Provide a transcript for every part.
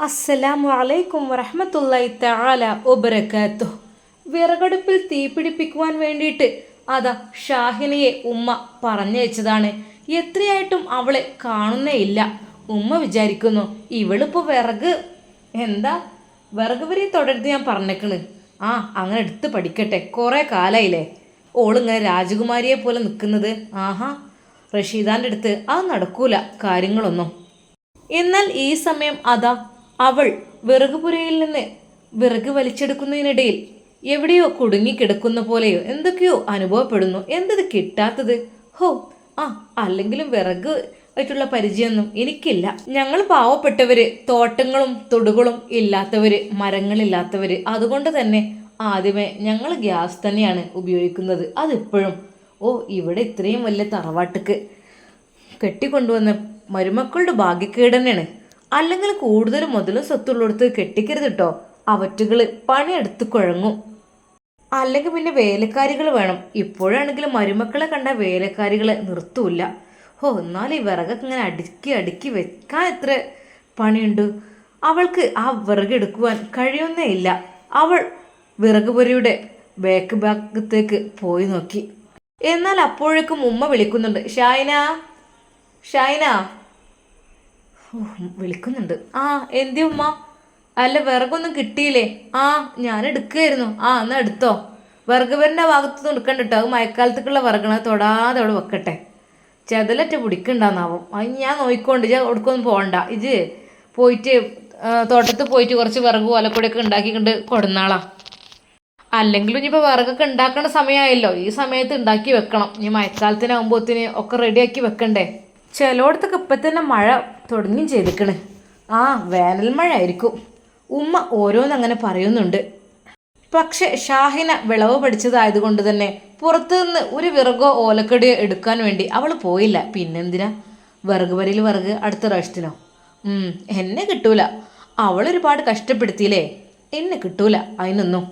അസ്സലാമു അലൈക്കും വറഹ്മത്തുള്ളാഹി തആല വബറകാതുഹു. വിറകടുപ്പിൽ തീ പിടിപ്പിക്കുവാൻ വേണ്ടിയിട്ട് അതാ ഷാഹിനയെ ഉമ്മ പറഞ്ഞയച്ചതാണ്. എത്രയായിട്ടും അവളെ കാണുന്നേ ഇല്ല. ഉമ്മ വിചാരിക്കുന്നു ഇവളിപ്പോൾ എന്താ വിറക് വരി തുടരുത് ഞാൻ പറഞ്ഞേക്കണ്. അങ്ങനെ എടുത്ത് പഠിക്കട്ടെ, കുറേ കാലായില്ലേ ഓളിങ്ങനെ രാജകുമാരിയെ പോലെ നിൽക്കുന്നത്. ആഹാ, റഷീദാൻ്റെ അടുത്ത് അത് നടക്കൂല കാര്യങ്ങളൊന്നും. എന്നാൽ ഈ സമയം അതാ അവൾ വിറകുപുരയിൽ നിന്ന് വിറക് വലിച്ചെടുക്കുന്നതിനിടയിൽ എവിടെയോ കുടുങ്ങിക്കിടക്കുന്ന പോലെയോ എന്തൊക്കെയോ അനുഭവപ്പെടുന്നു. എന്തത് കിട്ടാത്തത്? ഹോ, അല്ലെങ്കിലും വിറക് ആയിട്ടുള്ള പരിചയമൊന്നും എനിക്കില്ല. ഞങ്ങൾ പാവപ്പെട്ടവര്, തോട്ടങ്ങളും തൊടുകളും ഇല്ലാത്തവര്, മരങ്ങളില്ലാത്തവര്. അതുകൊണ്ട് തന്നെ ആദ്യമേ ഞങ്ങൾ ഗ്യാസ് തന്നെയാണ് ഉപയോഗിക്കുന്നത്. അതിപ്പോഴും. ഇവിടെ ഇത്രയും വലിയ തറവാട്ടുക്ക് കെട്ടിക്കൊണ്ടുവന്ന മരുമക്കളുടെ ഭാഗ്യക്കേട് തന്നെയാണ്. അല്ലെങ്കിൽ കൂടുതൽ മുതലും സ്വത്തുള്ളിടത്ത് കെട്ടിക്കരുത് കേട്ടോ. അവറ്റുകൾ പണിയെടുത്ത് കുഴങ്ങും. അല്ലെങ്കിൽ പിന്നെ വേലക്കാരികൾ വേണം. ഇപ്പോഴാണെങ്കിലും മരുമക്കളെ കണ്ട വേലക്കാരികളെ നിർത്തൂല്ല. എന്നാൽ ഈ വിറകൊക്കെ ഇങ്ങനെ അടുക്കി അടുക്കി വെക്കാൻ എത്ര പണിയുണ്ട്. അവൾക്ക് ആ വിറകെടുക്കുവാൻ കഴിയുന്നേ ഇല്ല. അവൾ വിറക് പൊരിയുടെ ബാക്ക് ഭാഗത്തേക്ക് പോയി നോക്കി. എന്നാൽ അപ്പോഴേക്കും ഉമ്മ വിളിക്കുന്നുണ്ട്, ഷായിന, ഷായിന. വിളിക്കുന്നുണ്ട്. എന്തി ഉമ്മ? അല്ല, വിറകൊന്നും കിട്ടിയില്ലേ? ഞാൻ എടുക്കുകയായിരുന്നു. എന്നാ എടുത്തോ. വിറക് വരൻ്റെ ഭാഗത്തൊന്നും എടുക്കണ്ട കേട്ടോ. അത് മഴക്കാലത്തേക്കുള്ള വിറകണ തൊടാതെ അവിടെ വെക്കട്ടെ. ചെതലറ്റ പിടിക്കണ്ടാന്നാവും. അത് ഞാൻ നോക്കിക്കൊണ്ട് ഇജ കൊടുക്കൊന്നും പോകണ്ട. ഇജ് പോയിട്ട് തോട്ടത്തിൽ പോയിട്ട് കുറച്ച് വിറക് ഓലക്കൊടിയൊക്കെ ഉണ്ടാക്കിക്കൊണ്ട് കൊടുന്നാളാ. അല്ലെങ്കിലും ഇനിയിപ്പോൾ വിറകൊക്കെ ഉണ്ടാക്കേണ്ട സമയമായല്ലോ. ഈ സമയത്ത് ഉണ്ടാക്കി വെക്കണം. ഇനി മഴക്കാലത്തിനാകുമ്പോഴത്തേന് ഒക്കെ റെഡിയാക്കി വെക്കണ്ടേ. ചിലയിടത്തൊക്കെ ഇപ്പം തന്നെ മഴ തുടങ്ങിയും ചെയ്തിക്കണ്. വേനൽ മഴ ആയിരിക്കും. ഉമ്മ ഓരോന്നങ്ങനെ പറയുന്നുണ്ട്. പക്ഷെ ഷാഹിന വിളവ് പഠിച്ചതായതുകൊണ്ട് തന്നെ പുറത്തുനിന്ന് ഒരു വിറകോ ഓലക്കടിയോ എടുക്കാൻ വേണ്ടി അവൾ പോയില്ല. പിന്നെന്തിനാ വിറക് വരയിൽ വിറക് അടുത്ത പ്രാവശ്യത്തിനോ? എന്നെ കിട്ടൂല. അവളൊരുപാട് കഷ്ടപ്പെടുത്തിയില്ലേ, എന്നെ കിട്ടൂല അതിനൊന്നും.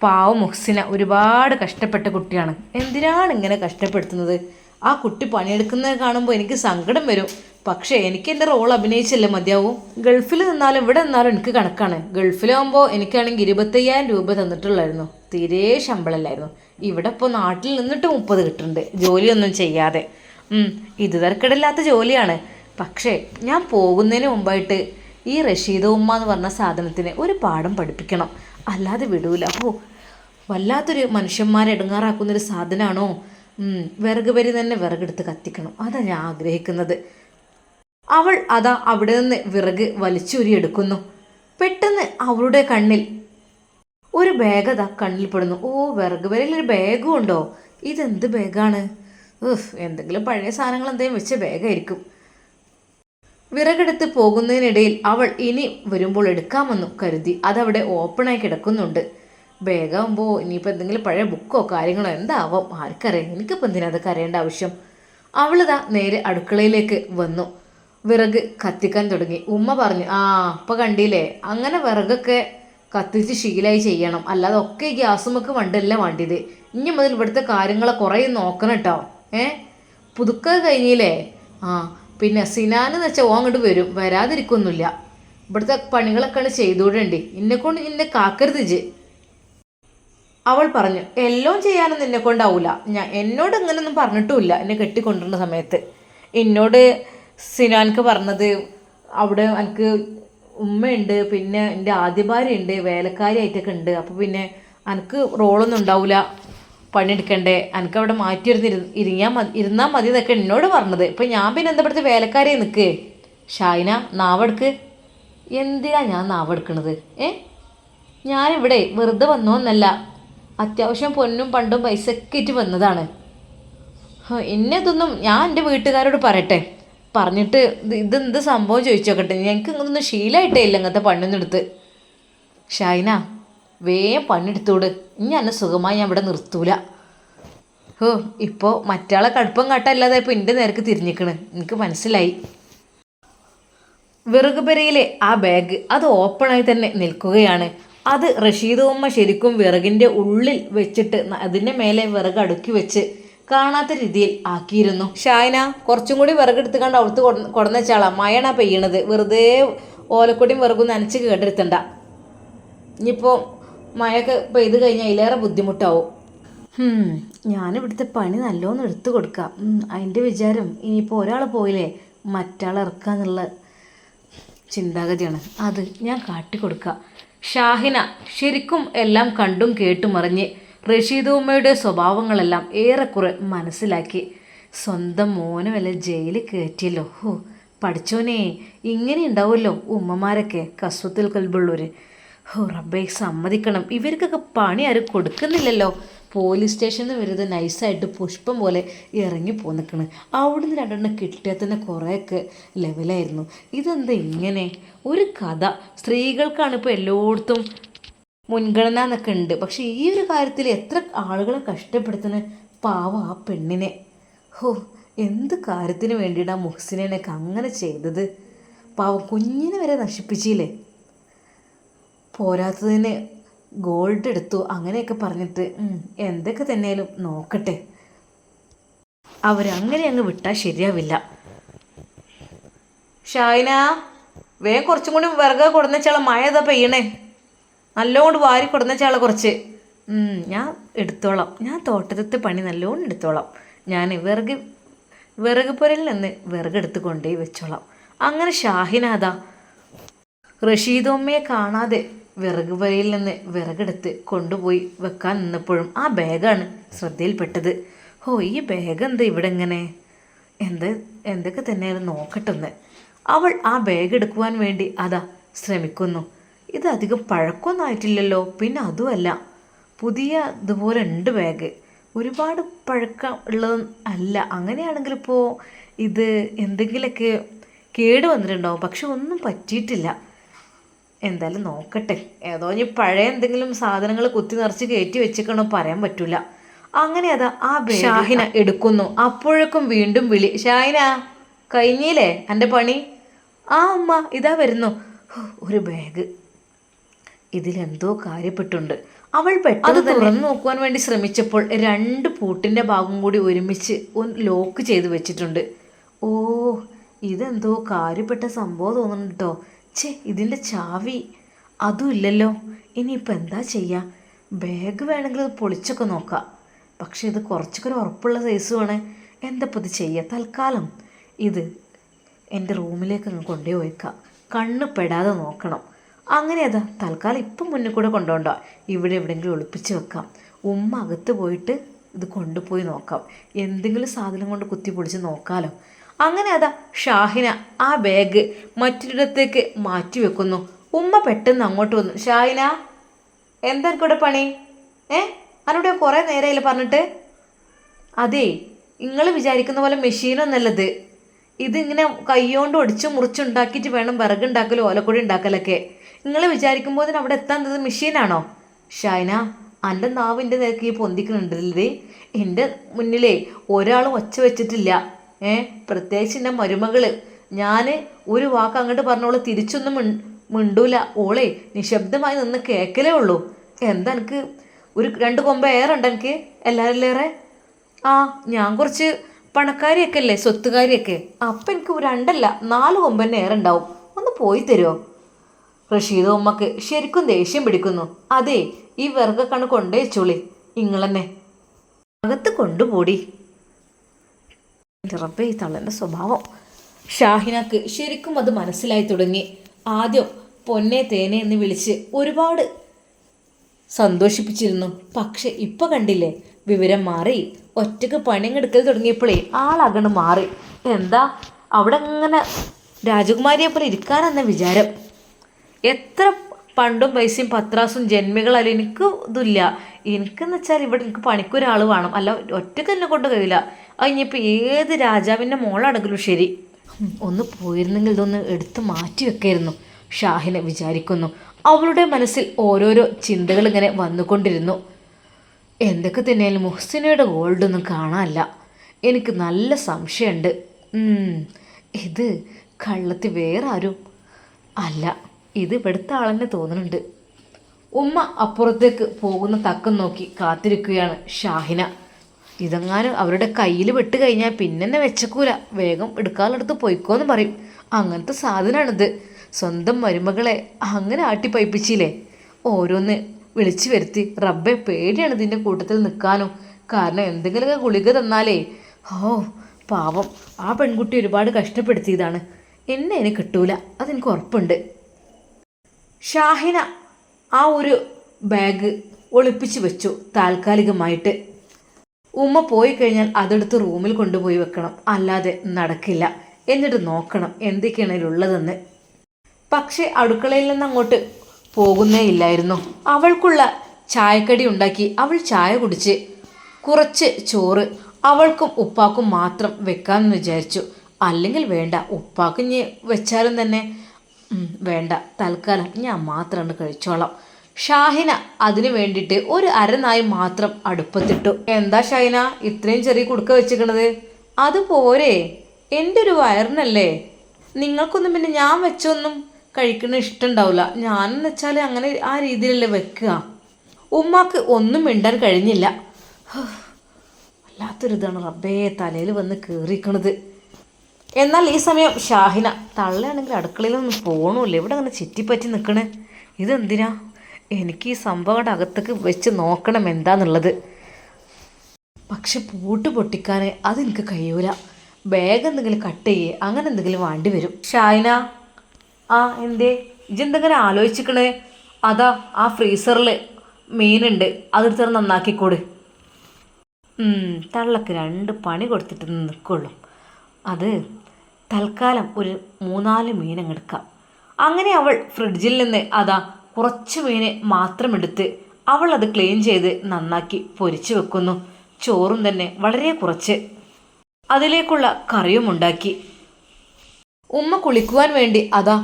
പാവ മുഹ്സിന ഒരുപാട് കഷ്ടപ്പെട്ട കുട്ടിയാണ്. എന്തിനാണ് ഇങ്ങനെ കഷ്ടപ്പെടുത്തുന്നത്? ആ കുട്ടി പണിയെടുക്കുന്നത് കാണുമ്പോൾ എനിക്ക് സങ്കടം വരും. പക്ഷേ എനിക്ക് എൻ്റെ റോൾ അഭിനയിച്ചല്ലേ മതിയാവും. ഗൾഫിൽ നിന്നാലും ഇവിടെ നിന്നാലും എനിക്ക് കണക്കാണ്. ഗൾഫിലാകുമ്പോൾ എനിക്കാണെങ്കിൽ 25,000 രൂപ തന്നിട്ടുള്ളായിരുന്നു. തീരെ ശമ്പളമല്ലായിരുന്നു. ഇവിടെ ഇപ്പോൾ നാട്ടിൽ നിന്നിട്ട് 30 കിട്ടുന്നുണ്ട്, ജോലിയൊന്നും ചെയ്യാതെ. ഇത് തിരക്കിടില്ലാത്ത ജോലിയാണ്. പക്ഷേ ഞാൻ പോകുന്നതിന് മുമ്പായിട്ട് ഈ റഷീദ ഉമ്മ എന്ന് പറഞ്ഞ സാധനത്തിന് ഒരു പാഠം പഠിപ്പിക്കണം. അല്ലാതെ വിടൂല. വല്ലാത്തൊരു മനുഷ്യന്മാരെ ഇടങ്ങാറാക്കുന്നൊരു സാധനമാണോ. വിറക് വരി തന്നെ വിറകെടുത്ത് കത്തിക്കണം. അതാണ് ഞാൻ ആഗ്രഹിക്കുന്നത്. അവൾ അതാ അവിടെ നിന്ന് വിറക് വലിച്ചൂരിയെടുക്കുന്നു. പെട്ടെന്ന് അവളുടെ കണ്ണിൽ ഒരു ബാഗ് അതാ കണ്ണിൽ പെടുന്നു. വിറക് വരയിലൊരു ബാഗും ഉണ്ടോ? ഇതെന്ത് ബാഗാണ്? എന്തെങ്കിലും പഴയ സാധനങ്ങൾ എന്തെങ്കിലും വെച്ച ബാഗായിരിക്കും. വിറകെടുത്ത് പോകുന്നതിനിടയിൽ അവൾ ഇനി വരുമ്പോൾ എടുക്കാമെന്നു കരുതി അതവിടെ ഓപ്പണായി കിടക്കുന്നുണ്ട്. ബാഗാകുമ്പോൾ ഇനിയിപ്പോൾ എന്തെങ്കിലും പഴയ ബുക്കോ കാര്യങ്ങളോ എന്താവാം, ആർക്കറിയാം. എനിക്കിപ്പോൾ എന്തിനാ അതൊക്കെ അറിയേണ്ട ആവശ്യം. അവളിതാ നേരെ അടുക്കളയിലേക്ക് വന്നു. വിറക് കത്തിക്കാൻ തുടങ്ങി. ഉമ്മ പറഞ്ഞു, അപ്പോൾ കണ്ടില്ലേ, അങ്ങനെ വിറകൊക്കെ കത്തിച്ച് ശീലമായി ചെയ്യണം. അല്ലാതെ ഒക്കെ ഗ്യാസുമൊക്കെ വണ്ടല്ല വേണ്ടിയത്. ഇനി മുതൽ ഇവിടുത്തെ കാര്യങ്ങളെ കുറേ നോക്കണം കേട്ടോ. പുതുക്ക കഴിഞ്ഞില്ലേ? പിന്നെ സിനാനെന്ന് വെച്ചാൽ അങ്ങോട്ട് വരും, വരാതിരിക്കൊന്നുമില്ല. ഇവിടുത്തെ പണികളൊക്കെയാണ് ചെയ്തുകൂടേണ്ടി. എന്നെക്കൊണ്ട് ഇന്നെ കാക്കരുത് ഇജ്. അവൾ പറഞ്ഞു, എല്ലാം ചെയ്യാനൊന്നും നിന്നെ കൊണ്ടാവൂല. എന്നോട് ഇങ്ങനെയൊന്നും പറഞ്ഞിട്ടുമില്ല. എന്നെ കെട്ടിക്കൊണ്ടിരുന്ന സമയത്ത് എന്നോട് സിനാൻക്ക് പറഞ്ഞത്, അവിടെ എനിക്ക് ഉമ്മയുണ്ട്, പിന്നെ എൻ്റെ ആദ്യ ഭാര്യയുണ്ട്, വേലക്കാരിയായിട്ടൊക്കെ ഉണ്ട്. അപ്പോൾ പിന്നെ എനിക്ക് റോളൊന്നും ഉണ്ടാവില്ല, പണിയെടുക്കണ്ടേ, എനിക്ക് അവിടെ ഇരുന്നാൽ മതി എന്നൊക്കെ എന്നോട് പറഞ്ഞത്. ഇപ്പം ഞാൻ പിന്നെ എന്താ ഇവിടുത്തെ വേലക്കാരിയായി നിൽക്കേ. ഷായിന, നാവെടുക്ക്. എന്തിനാ ഞാൻ നാവെടുക്കണത്? ഞാനിവിടെ വെറുതെ വന്നോന്നല്ല, അത്യാവശ്യം പൊന്നും പണ്ടും പൈസയൊക്കെ ഇട്ട് വന്നതാണ്. ഇതൊന്നും ഞാൻ എൻ്റെ വീട്ടുകാരോട് പറയട്ടെ, പറഞ്ഞിട്ട് ഇതെന്ത് സംഭവം ചോദിച്ചോക്കട്ടെ. ഞങ്ങൾക്ക് ഇങ്ങനൊന്നും ശീലമായിട്ടേ ഇല്ല ഇങ്ങനത്തെ പണിയൊന്നും എടുത്ത്. ഷായിന, വേഗം പണിയെടുത്തോട്. ഇനി എന്നെ സുഖമായി ഞാൻ ഇവിടെ നിർത്തൂല. ഇപ്പോൾ മറ്റാളെ കടുപ്പം കാട്ടല്ലാതെ ഇപ്പോൾ എൻ്റെ നേർക്ക് തിരിഞ്ഞിക്കണ്. എനിക്ക് മനസ്സിലായി. വിറക് പെരയിലെ ആ ബാഗ് അത് ഓപ്പണായി തന്നെ നിൽക്കുകയാണ്. അത് റഷീദ ഉമ്മ ശരിക്കും വിറകിൻ്റെ ഉള്ളിൽ വെച്ചിട്ട് അതിൻ്റെ മേലെ വിറക് അടുക്കി വെച്ച് കാണാത്ത രീതിയിൽ ആക്കിയിരുന്നു. ഷായന, കുറച്ചും കൂടി വിറകെടുത്ത് കണ്ട് അവിടുത്ത് കൊടുന്ന വെച്ചാളാ. മഴണ പെയ്യണത്, വെറുതെ ഓലക്കൊടിയും വിറകും നനച്ച് കേടെടുത്തണ്ട. ഇനിയിപ്പോൾ മഴയൊക്കെ പെയ്ത് കഴിഞ്ഞാൽ അതിലേറെ ബുദ്ധിമുട്ടാവും. ഞാനിവിടുത്തെ പണി നല്ലോണം എടുത്തു കൊടുക്കാം. അതിൻ്റെ വിചാരം ഇനിയിപ്പോൾ ഒരാൾ പോയില്ലേ മറ്റാൾ ഇറക്കാന്നുള്ള ചിന്താഗതിയാണ്. അത് ഞാൻ കാട്ടിക്കൊടുക്കുക. ഷാഹിന ശരിക്കും എല്ലാം കണ്ടും കേട്ടും അറിഞ്ഞ് റഷീദുമ്മയുടെ സ്വഭാവങ്ങളെല്ലാം ഏറെക്കുറെ മനസ്സിലാക്കി. സ്വന്തം മോനെ വല്ല ജയിലിൽ കയറ്റിയല്ലോ. പഠിച്ചോനെ, ഇങ്ങനെ ഉണ്ടാവുമല്ലോ ഉമ്മമാരൊക്കെ, കസ്വത്തുൽ കൽബുള്ളൂർ. റബ്ബേ സമ്മതിക്കണം, ഇവർക്കൊക്കെ പണി ആരും കൊടുക്കുന്നില്ലല്ലോ. പോലീസ് സ്റ്റേഷനിൽ നിന്ന് വരുന്നത് നൈസായിട്ട് പുഷ്പം പോലെ ഇറങ്ങി പോന്നിക്കണ്. അവിടുന്ന് രണ്ടെണ്ണം കിട്ടിയാൽ തന്നെ കുറേയൊക്കെ ലെവലായിരുന്നു. ഇതെന്താ ഇങ്ങനെ ഒരു കഥ? സ്ത്രീകൾക്കാണ് ഇപ്പോൾ എല്ലായിടത്തും മുൻഗണന എന്നൊക്കെ ഉണ്ട്. പക്ഷേ ഈ ഒരു കാര്യത്തിൽ എത്ര ആളുകളെ കഷ്ടപ്പെടുത്തുന്ന പാവം ആ പെണ്ണിനെ. എന്ത് കാര്യത്തിന് വേണ്ടിയിട്ടാണ് മുഹ്സിനൊക്കെ അങ്ങനെ ചെയ്തത്? പാവം കുഞ്ഞിനെ വരെ നശിപ്പിച്ചില്ലേ. പോരാത്തതിന് ഗോൾഡ് എടുത്തു അങ്ങനെയൊക്കെ പറഞ്ഞിട്ട്. എന്തൊക്കെ തന്നെയാലും നോക്കട്ടെ, അവരങ്ങനെ അങ്ങ് വിട്ടാൽ ശരിയാവില്ല. ഷായിന, വേഗം കുറച്ചും കൂടി വിറക് കൊടുന്നച്ചാളെ, മഴ ഏതാ പെയ്യണേ, നല്ലോണം വാരി കൊടുന്നച്ചാളെ കുറച്ച്. ഞാൻ എടുത്തോളാം, ഞാൻ തോട്ടത്തെ പണി നല്ലോണം എടുത്തോളാം. ഞാൻ വിറക് പുരയിൽ നിന്ന് വിറകെടുത്ത് കൊണ്ടുപോയി വെച്ചോളാം. അങ്ങനെ ഷാഹിനാദാ റഷീദുമ്മയെ കാണാതെ വിറക് പുരയിൽ നിന്ന് വിറകെടുത്ത് കൊണ്ടുപോയി വെക്കാൻ നിന്നപ്പോഴും ആ ബാഗാണ് ശ്രദ്ധയിൽപ്പെട്ടത്. ഈ ബാഗ് എന്താ ഇവിടെ ഇങ്ങനെ? എന്തൊക്കെ തന്നെയാലും നോക്കട്ടെന്ന്. അവൾ ആ ബാഗ് എടുക്കുവാൻ വേണ്ടി ശ്രമിക്കുന്നു. ഇത് അധികം പഴക്കമൊന്നും ആയിട്ടില്ലല്ലോ. പിന്നെ അതുമല്ല, പുതിയ ഇതുപോലെ ഉണ്ട് ബാഗ്, ഒരുപാട് പഴക്കം ഉള്ളതൊന്നും അല്ല. അങ്ങനെയാണെങ്കിൽ ഇപ്പോൾ ഇത് എന്തെങ്കിലുമൊക്കെ കേട് വന്നിട്ടുണ്ടാവും. പക്ഷെ ഒന്നും പറ്റിയിട്ടില്ല. എന്തായാലും നോക്കട്ടെ, ഏതോ ഇനി പഴയ എന്തെങ്കിലും സാധനങ്ങൾ കുത്തി നിറച്ച് കയറ്റി വെച്ചിക്കണോ പറയാൻ പറ്റില്ല. അങ്ങനെ ആ ഷാഹിന എടുക്കുന്നു. അപ്പോഴേക്കും വീണ്ടും വിളി. ഷാഹിന, കഴിഞ്ഞില്ലേ എൻ്റെ പണി? ഉമ്മ ഇതാ വരുന്നു. ഒരു ബാഗ്, ഇതിലെന്തോ കാര്യപ്പെട്ടുണ്ട്. അവൾ പെട്ടെന്ന് തുറന്നു നോക്കുവാൻ വേണ്ടി ശ്രമിച്ചപ്പോൾ 2 പൂട്ടിൻ്റെ ഭാഗം കൂടി ഒരുമിച്ച് ലോക്ക് ചെയ്ത് വെച്ചിട്ടുണ്ട്. ഇതെന്തോ കാര്യപ്പെട്ട സംഭവം തോന്നുന്നുണ്ട് കേട്ടോ. ഇതിൻ്റെ ചാവി അതും ഇല്ലല്ലോ. ഇനിയിപ്പോൾ എന്താ ചെയ്യുക? ബാഗ് വേണമെങ്കിൽ അത് പൊളിച്ചൊക്കെ നോക്കാം. പക്ഷെ ഇത് കുറച്ചൊക്കെ ഒരു ഉറപ്പുള്ള സൈസുമാണ്. എന്താപ്പോൾ ഇത് ചെയ്യുക? തൽക്കാലം ഇത് എൻ്റെ റൂമിലേക്ക് അങ്ങ് കൊണ്ടുപോയി വയ്ക്കാം. കണ്ണ് പെടാതെ നോക്കണം. അങ്ങനെ തൽക്കാലം ഇപ്പം മുന്നിൽ കൂടെ കൊണ്ടുപോകണ്ട, ഇവിടെ എവിടെയെങ്കിലും ഒളിപ്പിച്ച് വെക്കാം. ഉമ്മ അകത്ത് പോയിട്ട് ഇത് കൊണ്ടുപോയി നോക്കാം. എന്തെങ്കിലും സാധനം കൊണ്ട് കുത്തി പൊളിച്ച് നോക്കാമല്ലോ. അങ്ങനെ ഷാഹിന ആ ബാഗ് മറ്റൊരിടത്തേക്ക് മാറ്റി വെക്കുന്നു. ഉമ്മ പെട്ടെന്ന് അങ്ങോട്ട് വന്നു. ഷാഹിന, എന്താ എനിക്കിവിടെ പണി? അതിനോട് കുറേ നേരമായില്ല പറഞ്ഞിട്ട്. അതേ, നിങ്ങൾ വിചാരിക്കുന്ന പോലെ മെഷീനൊന്നല്ലത്. ഇതിങ്ങനെ കൈകൊണ്ട് ഒടിച്ച് മുറിച്ചുണ്ടാക്കിയിട്ട് വേണം വിറകുണ്ടാക്കലും ഓലക്കൊടി ഉണ്ടാക്കലൊക്കെ. നിങ്ങൾ വിചാരിക്കുമ്പോൾ അവിടെ എത്താൻ മെഷീനാണോ? ഷാഹിന, എൻ്റെ നാവിൻ്റെ നേരക്ക് ഈ പൊന്തിക്കുന്നുണ്ടല്ലേ. എൻ്റെ മുന്നിലേ ഒരാളും ഒച്ച വെച്ചിട്ടില്ല. പ്രത്യേകിച്ച് എൻ്റെ മരുമകള്. ഞാൻ ഒരു വാക്ക് അങ്ങോട്ട് പറഞ്ഞോളെ തിരിച്ചൊന്നും മിണ്ടൂല. ഓളെ നിശബ്ദമായി നിന്ന് കേൾക്കലേ ഉള്ളൂ. എന്താ എനിക്ക് ഒരു 2 കൊമ്പ് ഏറുണ്ട് എനിക്ക് എല്ലാവരിലേറെ. ഞാൻ കുറച്ച് പണക്കാരിയൊക്കെ അല്ലേ, സ്വത്തുകാരിയൊക്കെ. അപ്പം എനിക്ക് 2 4 കൊമ്പ് തന്നെ ഏറെ ഉണ്ടാവും. ഒന്ന് പോയി തരുമോ? റഷീദ ഉമ്മക്ക് ശരിക്കും ദേഷ്യം പിടിക്കുന്നു. അതേ, ഈ വിറകൊക്കെ കൊണ്ടേ വെച്ചോളി, നിങ്ങളെന്നെ അകത്ത് കൊണ്ടുപോടി. റബ്ബേ, തള്ളൻ്റെ സ്വഭാവം. ഷാഹിനക്ക് ശരിക്കും അത് മനസ്സിലായി തുടങ്ങി. ആദ്യം പൊന്നെ തേനെ എന്ന് വിളിച്ച് ഒരുപാട് സന്തോഷിപ്പിച്ചിരുന്നു. പക്ഷെ ഇപ്പം കണ്ടില്ലേ, വിവരം മാറി. ഒറ്റക്ക് പണിയെടുക്കൽ തുടങ്ങിയപ്പോഴേ ആളകണ് മാറി. എന്താ അവിടെ ഇങ്ങനെ രാജകുമാരിയെ പോലെ ഇരിക്കാനെന്ന വിചാരം. എത്ര പണ്ടും പൈസയും പത്രാസും ജന്മികളല്ല, എനിക്ക് ഇതില്ല. എനിക്കെന്ന് വെച്ചാൽ ഇവിടെ എനിക്ക് പണിക്കൊരാൾ വേണം, അല്ല ഒറ്റക്ക് എന്നെ കൊണ്ട് കഴിയില്ല. അതിനിപ്പോൾ ഏത് രാജാവിൻ്റെ മോളാണെങ്കിലും ശരി. ഒന്ന് പോയിരുന്നെങ്കിൽ ഇതൊന്ന് എടുത്ത് മാറ്റി വെക്കായിരുന്നു, ഷാഹിന വിചാരിക്കുന്നു. അവളുടെ മനസ്സിൽ ഓരോരോ ചിന്തകൾ ഇങ്ങനെ വന്നുകൊണ്ടിരുന്നു. എന്തൊക്കെ തന്നെയാലും മുഹ്സിനയുടെ ഗോൾഡൊന്നും കാണാനല്ല. എനിക്ക് നല്ല സംശയമുണ്ട്. ഇത് കള്ളത്തി വേറെ ആരും അല്ല, ഇത് ഇവിടുത്തെ ആളെന്നെ തോന്നുന്നുണ്ട്. ഉമ്മ അപ്പുറത്തേക്ക് പോകുന്ന തക്കം നോക്കി കാത്തിരിക്കുകയാണ് ഷാഹിന. ഇതെങ്ങാനും അവരുടെ കയ്യിൽ വിട്ട് കഴിഞ്ഞാൽ പിന്നെ വെച്ചക്കൂല, വേഗം എടുക്കാനെടുത്ത് പൊയ്ക്കോന്ന് പറയും. അങ്ങനത്തെ സാധനമാണിത്. സ്വന്തം മരുമകളെ അങ്ങനെ ആട്ടിപ്പയിപ്പിച്ചില്ലേ. ഓരോന്ന് വിളിച്ചു വരുത്തി. റബ്ബെ, പേടിയാണ് ഇതിൻ്റെ കൂട്ടത്തിൽ നിൽക്കാനും. കാരണം എന്തെങ്കിലുമൊക്കെ ഗുളിക തന്നാലേ, ഓ പാവം, ആ പെൺകുട്ടി ഒരുപാട് കഷ്ടപ്പെടുത്തിയതാണ്. എന്നെ അതിന് കിട്ടൂല, അതെനിക്ക് ഉറപ്പുണ്ട്. ഷാഹിന ആ ഒരു ബാഗ് ഒളിപ്പിച്ച് വെച്ചു താൽക്കാലികമായിട്ട്. ഉമ്മ പോയി കഴിഞ്ഞാൽ അതെടുത്ത് റൂമിൽ കൊണ്ടുപോയി വെക്കണം, അല്ലാതെ നടക്കില്ല. എന്നിട്ട് നോക്കണം എന്തൊക്കെയാണ് ഇതിലുള്ളതെന്ന്. പക്ഷേ അടുക്കളയിൽ നിന്ന് അങ്ങോട്ട് പോകുന്നേ ഇല്ലായിരുന്നു. അവൾക്കുള്ള ചായക്കടി ഉണ്ടാക്കി അവൾ ചായ കുടിച്ച് കുറച്ച് ചോറ് അവൾക്കും ഉപ്പാക്കും മാത്രം വെക്കാമെന്ന് വിചാരിച്ചു. അല്ലെങ്കിൽ വേണ്ട, ഉപ്പാക്ക് ഇനി വെച്ചാലും തന്നെ വേണ്ട, തൽക്കാലം ഞാൻ മാത്രമാണ് കഴിച്ചോളാം. ഷാഹിന അതിനു വേണ്ടിയിട്ട് ഒരു അരനായി മാത്രം അടുപ്പത്തിട്ടു. എന്താ ഷാഹിന ഇത്രയും ചെറിയ കുടുക്ക വെച്ചിക്കണത്? അത് പോരെ, എൻ്റെ ഒരു വയറിനല്ലേ. നിങ്ങൾക്കൊന്നും പിന്നെ ഞാൻ വെച്ചൊന്നും കഴിക്കണ ഇഷ്ടമുണ്ടാവില്ല. ഞാനെന്ന് വെച്ചാൽ അങ്ങനെ ആ രീതിയിലല്ലേ വെക്കുക. ഉമ്മാക്ക് ഒന്നും മിണ്ടാൻ കഴിഞ്ഞില്ല. വല്ലാത്തൊരിതാണ് റബ്ബേ തലയിൽ വന്ന് കയറിക്കണത്. എന്നാൽ ഈ സമയം ഷാഹിന തള്ളയാണെങ്കിൽ അടുക്കളയിലൊന്നും പോകണമില്ല. ഇവിടെ അങ്ങനെ ചുറ്റിപ്പറ്റി നിൽക്കണേ. ഇതെന്തിനാ? എനിക്ക് ഈ സംഭവങ്ങളുടെ അകത്തേക്ക് വെച്ച് നോക്കണം എന്താന്നുള്ളത്. പക്ഷെ പൂട്ട് പൊട്ടിക്കാൻ അതെനിക്ക് കഴിയൂല. ബാഗ് എന്തെങ്കിലും കട്ട് ചെയ്യേ അങ്ങനെ എന്തെങ്കിലും വേണ്ടി വരും. ഷാഹിന, ആ എന്തേ ഇജെന്തെങ്കിലും ആലോചിക്കണേ? അതാ ആ ഫ്രീസറിൽ മീനുണ്ട്, അതെടുത്ത് നന്നാക്കിക്കൂട്. തള്ളക്ക് 2 പണി കൊടുത്തിട്ട് നിൽക്കുള്ളൂ. അത് തൽക്കാലം ഒരു 3-4 മീനങ്ങെടുക്കാം. അങ്ങനെ അവൾ ഫ്രിഡ്ജിൽ നിന്ന് അതാ കുറച്ച് മീനെ മാത്രം എടുത്ത് അവൾ അത് ക്ലീൻ ചെയ്ത് നന്നാക്കി പൊരിച്ചു വെക്കുന്നു. ചോറും തന്നെ വളരെ കുറച്ച്, അതിലേക്കുള്ള കറിയും ഉണ്ടാക്കി. ഉമ്മ കുളിക്കുവാൻ വേണ്ടി അതാ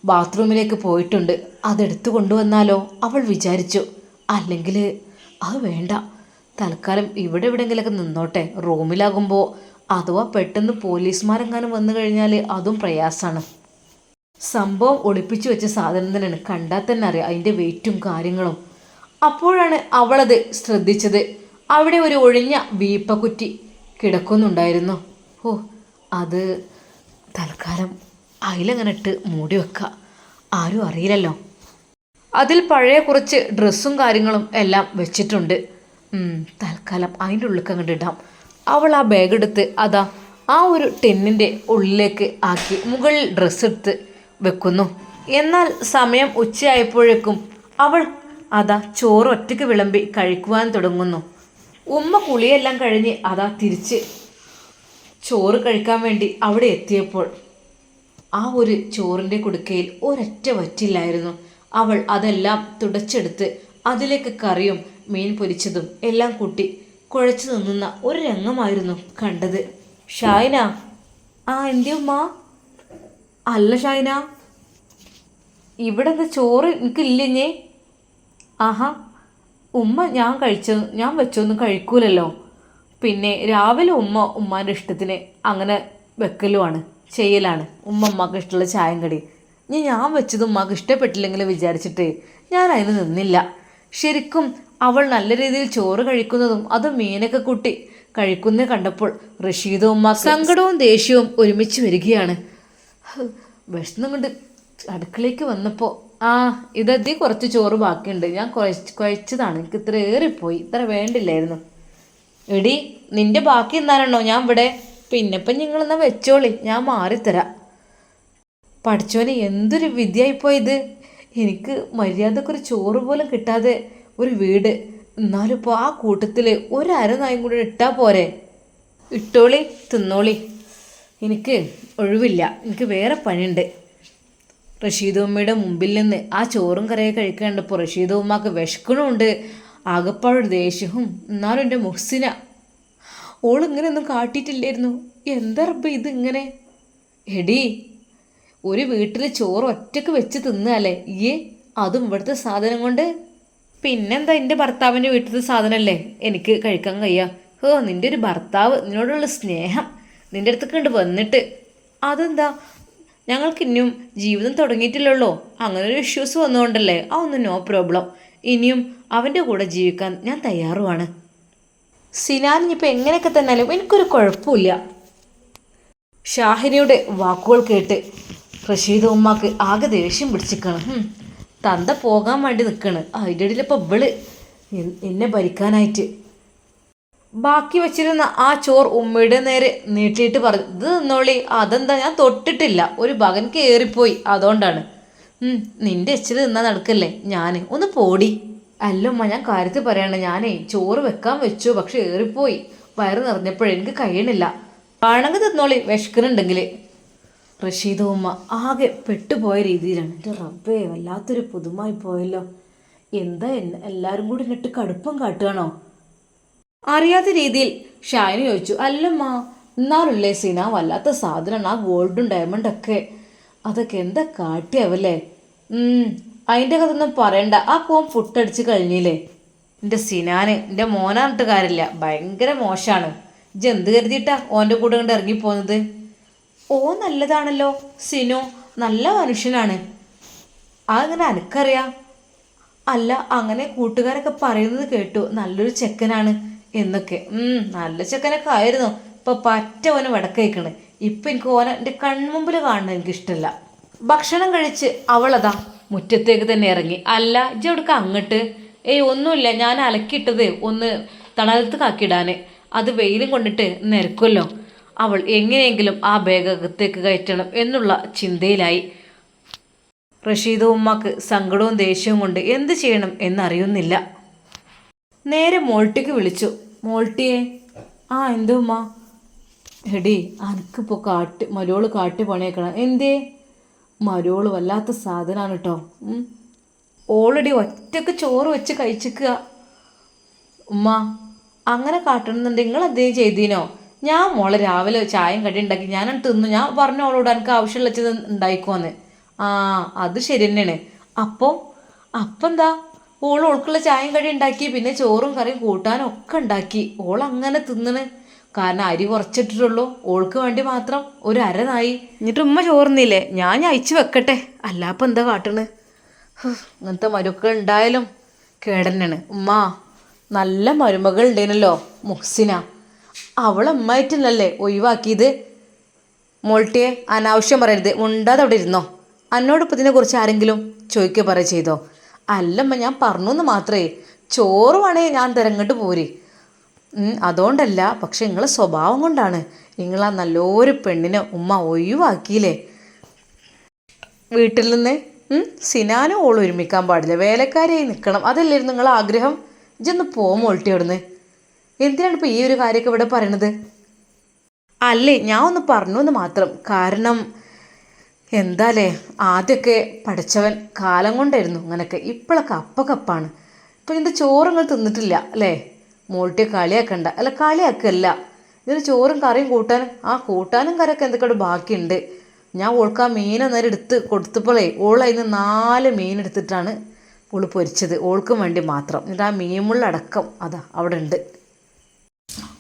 ബാത്റൂമിലേക്ക് പോയിട്ടുണ്ട്. അതെടുത്തു കൊണ്ടുവന്നാലോ അവൾ വിചാരിച്ചു. അല്ലെങ്കിൽ അത് വേണ്ട, തൽക്കാലം ഇവിടെ എവിടെയെങ്കിലൊക്കെ നിന്നോട്ടെ. റൂമിലാകുമ്പോൾ അഥവാ പെട്ടെന്ന് പോലീസുമാരെങ്ങാനും വന്നു കഴിഞ്ഞാൽ അതും പ്രയാസമാണ്. സംഭവം ഒളിപ്പിച്ചു വെച്ച സാധനം തന്നെയാണ്, കണ്ടാൽ തന്നെ അറിയാം അതിൻ്റെ വെയിറ്റും കാര്യങ്ങളും. അപ്പോഴാണ് അവളത് ശ്രദ്ധിച്ചത്. അവിടെ ഒരു ഒഴിഞ്ഞ വീപ്പക്കുറ്റി കിടക്കുന്നുണ്ടായിരുന്നു. ഓ, അത് തൽക്കാലം അതിലങ്ങനെ ഇട്ട് മൂടി വെക്കുക, ആരും അറിയില്ലല്ലോ. അതിൽ പഴയ കുറച്ച് ഡ്രസ്സും കാര്യങ്ങളും എല്ലാം വെച്ചിട്ടുണ്ട്. തൽക്കാലം അതിൻ്റെ ഉള്ളിലേക്ക് അങ്ങോട്ട് ഇടാം. അവൾ ആ ബാഗ് എടുത്ത് അതാ ആ ഒരു ടെന്നിൻ്റെ ഉള്ളിലേക്ക് ആക്കി മുകളിൽ ഡ്രസ്സ് എടുത്ത് വെക്കുന്നു. എന്നാൽ സമയം ഉച്ചയായപ്പോഴേക്കും അവൾ അതാ ചോറ് ഒറ്റയ്ക്ക് വിളമ്പി കഴിക്കുവാൻ തുടങ്ങുന്നു. ഉമ്മ കുളിയെല്ലാം കഴിഞ്ഞ് അതാ തിരിച്ച് ചോറ് കഴിക്കാൻ വേണ്ടി അവിടെ എത്തിയപ്പോൾ ആ ഒരു ചോറിൻ്റെ കുടുക്കയിൽ ഒരൊറ്റ വറ്റില്ലായിരുന്നു. അവൾ അതെല്ലാം തുടച്ചെടുത്ത് അതിലേക്ക് കറിയും മീൻ പൊരിച്ചതും എല്ലാം കൂട്ടി കുഴച്ചു നിന്നുന്ന ഒരു രംഗമായിരുന്നു കണ്ടത്. ഷാഹിന, ആ എന്തേ ഉമ്മ? അല്ല ഷാഹിന, ഇവിടെ എന്താ ചോറ് എനിക്കില്ലേ? ആഹാ ഉമ്മ ഞാൻ വെച്ചൊന്നും കഴിക്കൂലല്ലോ. പിന്നെ രാവിലെ ഉമ്മാൻ്റെ ഇഷ്ടത്തിന് അങ്ങനെ വെക്കലുമാണ്, ചെയ്യലാണ്. ഉമ്മക്ക് ഇഷ്ടമുള്ള ചായം കടി ഞാൻ വെച്ചത് ഉമ്മാക്ക് ഇഷ്ടപ്പെട്ടില്ലെങ്കിൽ വിചാരിച്ചിട്ട് ഞാൻ അതിന് നിന്നില്ല. ശരിക്കും അവൾ നല്ല രീതിയിൽ ചോറ് കഴിക്കുന്നതും അത് മീനൊക്കെ കൂട്ടി കഴിക്കുന്നത് കണ്ടപ്പോൾ റഷീദും ഉമ്മ സങ്കടവും ദേഷ്യവും ഒരുമിച്ച് വരികയാണ്. വിഷമം കൊണ്ട് അടുക്കളയ്ക്ക് വന്നപ്പോൾ ഇതീ കുറച്ച് ചോറ് ബാക്കിയുണ്ട്, ഞാൻ കുഴച്ചതാണ്, എനിക്ക് ഇത്ര ഏറിപ്പോയി, ഇത്ര വേണ്ടില്ലായിരുന്നു. എടി നിൻ്റെ ബാക്കി എന്നാലാണോ ഞാൻ ഇവിടെ? പിന്നെപ്പം നിങ്ങളെന്നാ വെച്ചോളി, ഞാൻ മാറിത്തരാം. പഠിച്ചോനെ എന്തൊരു വിദ്യയായിപ്പോയത്. എനിക്ക് മര്യാദക്കൊരു ചോറ് പോലും കിട്ടാതെ ഒരു വീട്. എന്നാലും ഇപ്പോൾ ആ കൂട്ടത്തിൽ ഒരു അരനായും കൂടി ഇട്ടാൽ പോരെ? ഇട്ടോളി, തിന്നോളി, എനിക്ക് ഒഴിവില്ല, എനിക്ക് വേറെ പണിയുണ്ട്. റഷീദുമ്മയുടെ മുമ്പിൽ നിന്ന് ആ ചോറും കറിയൊക്കെ കഴിക്കാണ്ടപ്പോൾ റഷീദുമ്മക്ക് വിശക്കണമുണ്ട്, ആകപ്പാടൊരു ദേഷ്യവും. എന്നാലും എൻ്റെ മുഹ്സിന ഓളിങ്ങനെയൊന്നും കാട്ടിയിട്ടില്ലായിരുന്നു. എന്താ റബ്ബേ ഇതിങ്ങനെ? എടി, ഒരു വീട്ടിൽ ചോറ് ഒറ്റക്ക് വെച്ച് തിന്നല്ലേ ഈ, അതും ഇവിടുത്തെ സാധനം കൊണ്ട്. പിന്നെന്താ, എൻ്റെ ഭർത്താവിൻ്റെ വീട്ടിലത്തെ സാധനമല്ലേ എനിക്ക് കഴിക്കാൻ കഴിയുക? നിൻ്റെ ഒരു ഭർത്താവ്, നിന്നോടുള്ള സ്നേഹം നിൻ്റെ അടുത്തൊക്കെ ഉണ്ട് വന്നിട്ട്. അതെന്താ, ഞങ്ങൾക്ക് ഇനിയും ജീവിതം തുടങ്ങിയിട്ടില്ലല്ലോ, അങ്ങനെ ഒരു ഇഷ്യൂസ് വന്നുകൊണ്ടല്ലേ. ഒന്നും നോ പ്രോബ്ലം, ഇനിയും അവൻ്റെ കൂടെ ജീവിക്കാൻ ഞാൻ തയ്യാറുമാണ്. സിനാൻ ഇനിയിപ്പോൾ എങ്ങനെയൊക്കെ തന്നാലും എനിക്കൊരു കുഴപ്പമില്ല. ഷാഹിനയുടെ വാക്കുകൾ കേട്ട് റഷീദ് ഉമ്മാക്ക് ആകെ ദേഷ്യം പിടിച്ചിക്കണം. തന്ത പോകാൻ വേണ്ടി നിൽക്കണ്, അതിൻ്റെ ഇടയിൽ ഇപ്പോൾ ഇവള് എന്നെ ഭരിക്കാനായിട്ട്. ബാക്കി വെച്ചിരുന്ന ആ ചോറ് ഉമ്മയുടെ നേരെ നീട്ടിയിട്ട് പറഞ്ഞു, ഇത് നിന്നോളി. അതെന്താ, ഞാൻ തൊട്ടിട്ടില്ല, ഒരു ഭഗൻ കയറിപ്പോയി, അതുകൊണ്ടാണ്. നിന്റെ എച്ചിൽ നിന്നാ നടക്കല്ലേ, ഞാൻ ഒന്ന് പോടി. അല്ലമ്മ, ഞാൻ കാര്യത്തിൽ പറയണേ, ഞാനേ ചോറ് വെക്കാൻ വെച്ചു, പക്ഷെ ഏറിപ്പോയി. വയറ് നിറഞ്ഞപ്പോഴേ എനിക്ക് കഴിയണില്ല. വേണമെങ്കിൽ തിന്നോളി, വിശക്കുന്നുണ്ടെങ്കിൽ. റഷീദ ഉമ്മ ആകെ പെട്ടുപോയ രീതിയിലാണ്. എൻ്റെ റബ്ബേ, വല്ലാത്തൊരു പുതുമായി പോയല്ലോ. എന്താ എല്ലാവരും കൂടി എന്നിട്ട് കടുപ്പം കാട്ടുകയാണോ? അറിയാത്ത രീതിയിൽ ഷായന് ചോദിച്ചു. അല്ലമ്മ, എന്നാലുള്ളേ സീന വല്ലാത്ത സാധനമാണ് ആ ഗോൾഡും ഡയമണ്ടൊക്കെ. അതൊക്കെ എന്താ കാട്ടിയാവല്ലേ? അതിൻ്റെ കഥ ഒന്നും പറയണ്ട, ആ പോം ഫുട്ടടിച്ച് കഴിഞ്ഞില്ലേ. എൻ്റെ സിനാന് എൻ്റെ മോനാന്നിട്ട് കാര്യമില്ല, ഭയങ്കര മോശമാണ്. ഇജ്ജ് എന്ത് കരുതിയിട്ടാ ഓൻ്റെ കൂടെ കൊണ്ട് ഇറങ്ങിപ്പോകുന്നത്? ഓ നല്ലതാണല്ലോ സിനു, നല്ല മനുഷ്യനാണ്. അതങ്ങനെ എനിക്കറിയാം. അല്ല, അങ്ങനെ കൂട്ടുകാരൊക്കെ പറയുന്നത് കേട്ടു, നല്ലൊരു ചെക്കനാണ് എന്നൊക്കെ. നല്ല ചെക്കനൊക്കെ ആയിരുന്നു. ഇപ്പം പറ്റ ഓന് വടക്കയക്കണ്. ഇപ്പം എനിക്ക് ഓനെ എൻ്റെ കൺമുമ്പിൽ കാണുന്നത് എനിക്കിഷ്ടമല്ല. ഭക്ഷണം കഴിച്ച് അവളതാ മുറ്റത്തേക്ക് തന്നെ ഇറങ്ങി. അല്ല, ഇജ്ജ് എവിടേക്ക് അങ്ങോട്ട്? ഒന്നുമില്ല, ഞാൻ അലക്കിയിട്ടത് ഒന്ന് തണലത്ത് കാക്കിയിടാൻ, അത് വെയിലും കൊണ്ടിട്ട് നിരക്കുമല്ലോ. അവൾ എങ്ങനെയെങ്കിലും ആ ബാഗ് അകത്തേക്ക് കയറ്റണം എന്നുള്ള ചിന്തയിലായി. റഷീദ ഉമ്മാക്ക് സങ്കടവും ദേഷ്യവും കൊണ്ട് എന്ത് ചെയ്യണം എന്നറിയുന്നില്ല. നേരെ മോൾട്ടിക്ക് വിളിച്ചു. മോൾട്ടിയെ. എന്തോ ഉമ്മ? എടി, അനക്കിപ്പോൾ മരോള് കാട്ടി പണിയേക്കണം. എന്തേ? മരോള് വല്ലാത്ത സാധനമാണ് കേട്ടോ. ഓൾറെഡി ഒറ്റക്ക് ചോറ് വെച്ച് കഴിച്ചിക്കുക. ഉമ്മ അങ്ങനെ കാട്ടണമെന്നുണ്ട്, നിങ്ങൾ എന്തെങ്കിലും ചെയ്തീനോ? ഞാൻ മോളെ രാവിലെ ചായയും കടി ഉണ്ടാക്കി ഞാനത് തിന്നു. ഞാൻ പറഞ്ഞു അവളോട് എനിക്ക് ആവശ്യമുള്ള വെച്ചത് ഉണ്ടായിക്കോന്ന്. അത് ശരി തന്നെയാണ്. അപ്പം എന്താ, ഓൾക്കുള്ള ചായയും കടി ഉണ്ടാക്കി, പിന്നെ ചോറും കറിയും കൂട്ടാനും ഒക്കെ ഉണ്ടാക്കി. അങ്ങനെ തിന്നണ്. കാരണം അരി കുറച്ചിട്ടിട്ടുള്ളൂ, ഓൾക്ക് വേണ്ടി മാത്രം ഒരു അരനായി. എന്നിട്ട് ഉമ്മ ചോറുന്നില്ലേ? ഞാൻ അയച്ചു വെക്കട്ടെ, അല്ലാപ്പം എന്താ കാട്ടണ്? ഇങ്ങനത്തെ മരുമക്കൾ ഉണ്ടായാലും കേടന്നെയാണ്. ഉമ്മ നല്ല മരുമകൾ ഉണ്ടേനല്ലോ മുഹ്സിന, അവളമ്മായിട്ടില്ലല്ലേ ഒഴിവാക്കിയത്. മോൾട്ടിയെ അനാവശ്യം പറയരുത്, ഉണ്ടാതെ അവിടെ ഇരുന്നോ. എന്നോടിപ്പോൾ ഇതിനെക്കുറിച്ച് ആരെങ്കിലും ചോദിക്കുക പറയുക ചെയ്തോ? അല്ലമ്മ, ഞാൻ പറഞ്ഞു എന്ന് മാത്രമേ. ചോറ് വേണേ ഞാൻ തിരങ്ങോട്ട് പോരെ. അതുകൊണ്ടല്ല, പക്ഷെ നിങ്ങളെ സ്വഭാവം കൊണ്ടാണ്. നിങ്ങളാ നല്ലൊരു പെണ്ണിനെ ഉമ്മ ഒഴിവാക്കിയില്ലേ വീട്ടിൽ നിന്ന്. സിനാനും ഓൾ ഒരുമിക്കാൻ പാടില്ല, വേലക്കാരിയായി നിൽക്കണം, അതല്ലായിരുന്നു നിങ്ങളെ ആഗ്രഹം. ഇജൊന്ന് മോൾട്ടി അവിടുന്ന്. എന്തിനാണ് ഇപ്പോൾ ഈ ഒരു കാര്യമൊക്കെ ഇവിടെ പറയണത്? അല്ലേ, ഞാൻ ഒന്ന് പറഞ്ഞു എന്ന് മാത്രം. കാരണം എന്താലേ, ആദ്യമൊക്കെ പഠിച്ചവൻ കാലം കൊണ്ടായിരുന്നു അങ്ങനെയൊക്കെ, ഇപ്പോഴൊക്കെ അപ്പക്കപ്പാണ്. ഇപ്പം ഇതിൻ്റെ ചോറ് നിങ്ങൾ തിന്നിട്ടില്ല അല്ലേ? മോൾട്ടിയെ കളിയാക്കണ്ട. അല്ല, കളിയാക്കല്ല, ഇതിന് ചോറും കറിയും കൂട്ടാനും, കൂട്ടാനും കറിയൊക്കെ എന്തൊക്കെയോട് ബാക്കിയുണ്ട്. ഞാൻ ഓൾക്ക് ആ മീനൊന്നേരം എടുത്ത് കൊടുത്തപ്പോഴേ അതിന് 4 മീൻ എടുത്തിട്ടാണ് ഓള് പൊരിച്ചത്, ഓൾക്കും വേണ്ടി മാത്രം. എന്നിട്ട് ആ മീൻമുള്ളടക്കം അതാ അവിടെ ഉണ്ട്.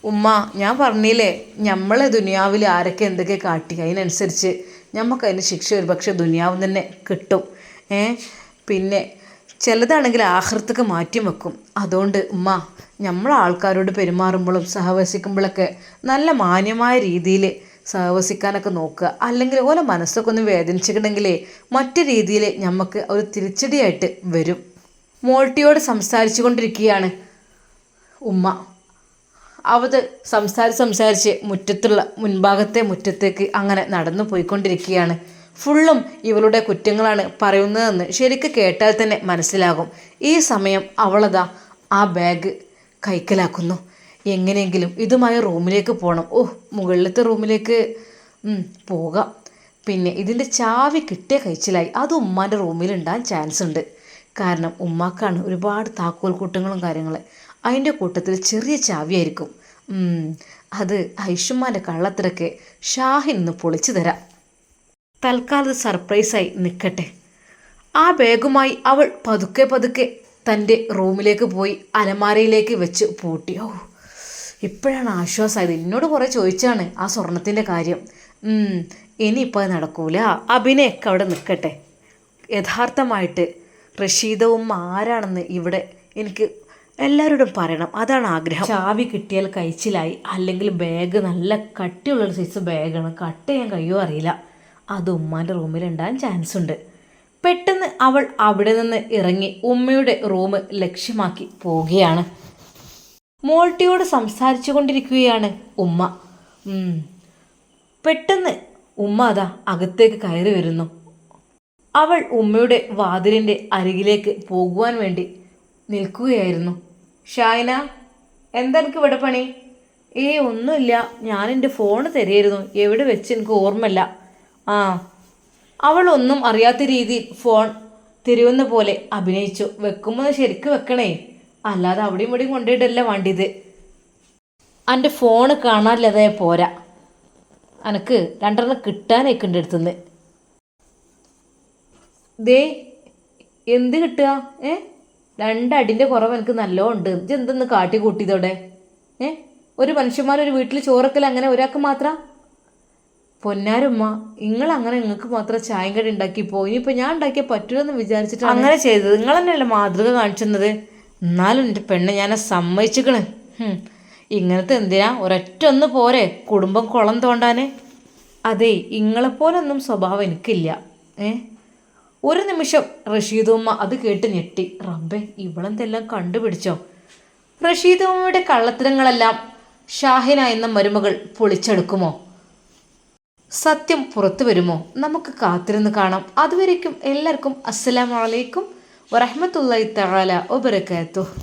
ഉമ്മ, ഞാൻ പറഞ്ഞില്ലേ, നമ്മളെ ദുനിയാവിൽ ആരൊക്കെ എന്തൊക്കെ കാട്ടി അതിനനുസരിച്ച് നമുക്കതിന് ശിക്ഷ ഒരു പക്ഷേ ദുനിയാവും തന്നെ കിട്ടും. പിന്നെ ചിലതാണെങ്കിൽ ആഹൃത്തൊക്കെ മാറ്റി വെക്കും. അതുകൊണ്ട് ഉമ്മ, നമ്മൾ ആൾക്കാരോട് പെരുമാറുമ്പോഴും സഹവസിക്കുമ്പോഴൊക്കെ നല്ല മാന്യമായ രീതിയിൽ സഹവസിക്കാനൊക്കെ നോക്കുക. അല്ലെങ്കിൽ ഓരോ മനസ്സൊക്കെ ഒന്ന് വേദനിച്ചിട്ടുണ്ടെങ്കിലേ മറ്റു രീതിയിൽ നമുക്ക് ഒരു തിരിച്ചടിയായിട്ട് വരും. മോൾട്ടിയോട് സംസാരിച്ചു കൊണ്ടിരിക്കുകയാണ് ഉമ്മ. അവത് സംസാരിച്ച് മുൻഭാഗത്തെ മുറ്റത്തേക്ക് അങ്ങനെ നടന്നു പോയിക്കൊണ്ടിരിക്കുകയാണ്. ഫുള്ളും ഇവളുടെ കുറ്റങ്ങളാണ് പറയുന്നതെന്ന് ശരിക്ക് കേട്ടാൽ തന്നെ മനസ്സിലാകും. ഈ സമയം അവളതാ ആ ബാഗ് കൈക്കലാക്കുന്നു. എങ്ങനെയെങ്കിലും ഇതുമായി റൂമിലേക്ക് പോകണം. മുകളിലത്തെ റൂമിലേക്ക് പോകാം. പിന്നെ ഇതിൻ്റെ ചാവി കിട്ടിയ കഴിച്ചിലായി. അത് ഉമ്മാൻ്റെ റൂമിലുണ്ടാകാൻ ചാൻസ് ഉണ്ട്. കാരണം ഉമ്മാക്കാണ് ഒരുപാട് താക്കോൽ കൂട്ടങ്ങളും കാര്യങ്ങൾ. അതിൻ്റെ കൂട്ടത്തിൽ ചെറിയ ചാവിയായിരിക്കും. അത് ഐഷുമ്മാൻ്റെ കള്ളത്തിരക്ക് ഷാഹിൻ ഒന്ന് പൊളിച്ചു തരാം. തൽക്കാലം സർപ്രൈസായി നിൽക്കട്ടെ. ആ ബാഗുമായി അവൾ പതുക്കെ തൻ്റെ റൂമിലേക്ക് പോയി അലമാരയിലേക്ക് വെച്ച് പൂട്ടി. ഇപ്പോഴാണ് ആശ്വാസമായത്. എന്നോട് കുറേ ചോദിച്ചാണ് ആ സ്വർണത്തിൻ്റെ കാര്യം. ഇനിയിപ്പോൾ അത് നടക്കൂല. അഭിനയൊക്കെ അവിടെ നിൽക്കട്ടെ. യഥാർത്ഥമായിട്ട് റഷീദവും ആരാണെന്ന് ഇവിടെ എനിക്ക് എല്ലാവരോടും പറയണം, അതാണ് ആഗ്രഹം. ചാവി കിട്ടിയാൽ കഴിച്ചിലായി. അല്ലെങ്കിൽ ബാഗ് നല്ല കട്ടിയുള്ളൊരു സൈസ് ബാഗാണ്, കട്ട് ചെയ്യാൻ കഴിയുമോ അറിയില്ല. അത് ഉമ്മാൻ്റെ റൂമിലുണ്ടാകാൻ ചാൻസ് ഉണ്ട്. പെട്ടെന്ന് അവൾ അവിടെ നിന്ന് ഇറങ്ങി ഉമ്മയുടെ റൂം ലക്ഷ്യമാക്കി പോവുകയാണ്. മോൾട്ടിയോട് സംസാരിച്ചു കൊണ്ടിരിക്കുകയാണ് ഉമ്മ. പെട്ടെന്ന് ഉമ്മ അതാ അകത്തേക്ക് കയറി വരുന്നു. അവൾ ഉമ്മയുടെ വാതിലിൻ്റെ അരികിലേക്ക് പോകുവാൻ വേണ്ടി നിൽക്കുകയായിരുന്നു. ഷായന, എന്താ എനിക്ക് ഇവിടെ പണി? ഒന്നുമില്ല, ഞാനെൻ്റെ ഫോൺ തരുമായിരുന്നു, എവിടെ വെച്ച് എനിക്ക് ഓർമ്മയില്ല. അവളൊന്നും അറിയാത്ത രീതിയിൽ ഫോൺ തിരുവുന്ന പോലെ അഭിനയിച്ചു. വെക്കുമ്പോൾ ശരിക്കും വെക്കണേ, അല്ലാതെ അവിടെയും ഇവിടെയും കൊണ്ടിട്ടല്ല വേണ്ടിയത്. എൻ്റെ ഫോണ് കാണാനില്ലതേ പോരാ, എനിക്ക് രണ്ടെണ്ണം കിട്ടാനേക്കുണ്ട് അടുത്തുനിന്ന്. ദേ എന്ത് കിട്ടുക? രണ്ടടിൻ്റെ കുറവ് എനിക്ക് നല്ലോണം ഉണ്ട്. ഇതെന്തെന്ന് കാട്ടി കൂട്ടിയതോടെ? ഒരു മനുഷ്യന്മാരൊരു വീട്ടിൽ ചോറക്കൽ അങ്ങനെ ഒരാൾക്ക് മാത്രം? പൊന്നാരുമ്മ, നിങ്ങളങ്ങനെ നിങ്ങൾക്ക് മാത്രം ചായം കടി ഉണ്ടാക്കിപ്പോ. ഇനിയിപ്പോൾ ഞാൻ ഉണ്ടാക്കിയാൽ പറ്റൂലെന്ന് വിചാരിച്ചിട്ട് അങ്ങനെ ചെയ്തത്. നിങ്ങൾ തന്നെയല്ലേ മാതൃക കാണിച്ചെന്നത്. എന്നാലും എൻ്റെ പെണ്ണ് ഞാനെ സമ്മതിച്ചിക്കണ്. ഇങ്ങനത്തെ എന്തിനാ? ഒരൊറ്റ ഒന്ന് പോരെ കുടുംബം കുളം തോണ്ടാൻ? അതെ, ഇങ്ങളെപ്പോലൊന്നും സ്വഭാവം എനിക്കില്ല. ഒരു നിമിഷം റഷീദുമ്മ അത് കേട്ട് ഞെട്ടി. റബ്ബേ, ഇവളെന്തെല്ലാം കണ്ടുപിടിച്ചോ? റഷീദുമ്മയുടെ കള്ളത്തരങ്ങളെല്ലാം ഷാഹിന എന്ന മരുമകൾ പൊളിച്ചെടുക്കുമോ? സത്യം പുറത്തു വരുമോ? നമുക്ക് കാത്തിരുന്ന് കാണാം. അതുവരേക്കും എല്ലാവർക്കും അസ്സലാമു അലൈക്കും വറഹ്മത്തുള്ളാഹി തആല വബറകാതുഹു.